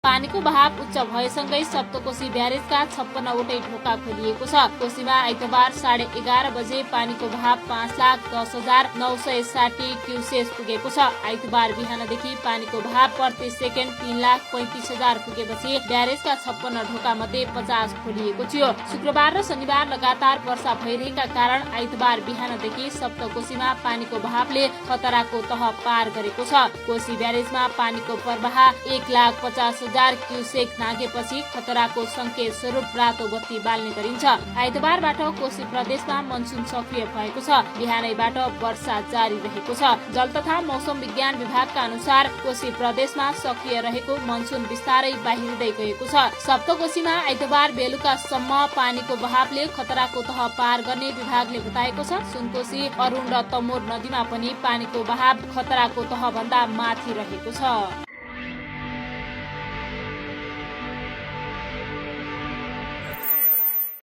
पानीको बहाव उच्च भएसँगै सप्तकोशी ब्यारेजका 56वटै ढोका खोलिएको छ। कोशीमा आइतबार 11:30 बजे पानीको बहाव 5,10,960 क्युसेस पुगेको छ। आइतबार बिहानदेखि पानीको बहाव प्रति सेकेन्ड 3,35,000 पुगेपछि ब्यारेजका 56 ढोका मध्ये 50 खोलिएको थियो। शुक्रबार र शनिबार लगातार वर्षा भइरहेका कारण आइतबार बिहानदेखि सप्तकोशीमा पानीको बहावले खतराको तह पार गरेको छ। कोशी ब्यारेजमा पानीको प्रवाह 1,50,000 क्युसेक नागेपछि खतराको संकेत स्वरूप रातो बत्ती बाल्ने गरिन्छ। आइतबारबाट कोशी प्रदेशमा मनसुन सक्रिय भएको छ। बिहानैबाट वर्षा जारी रहेको छ। जल तथा मौसम विज्ञान विभागका अनुसार कोशी प्रदेशमा सक्रिय रहेको मनसुन बिस्तारै बाहिरिँदै गएको छ। सप्तकोशीमा आइतबार बेलुकासम्म पानीको बहावले खतराको तह पार गर्ने विभागले बताएको छ। सुनकोशी, अरुण र तमोर नदीमा पनि पानीको बहाव खतराको तह भन्दा माथि रहेको छ।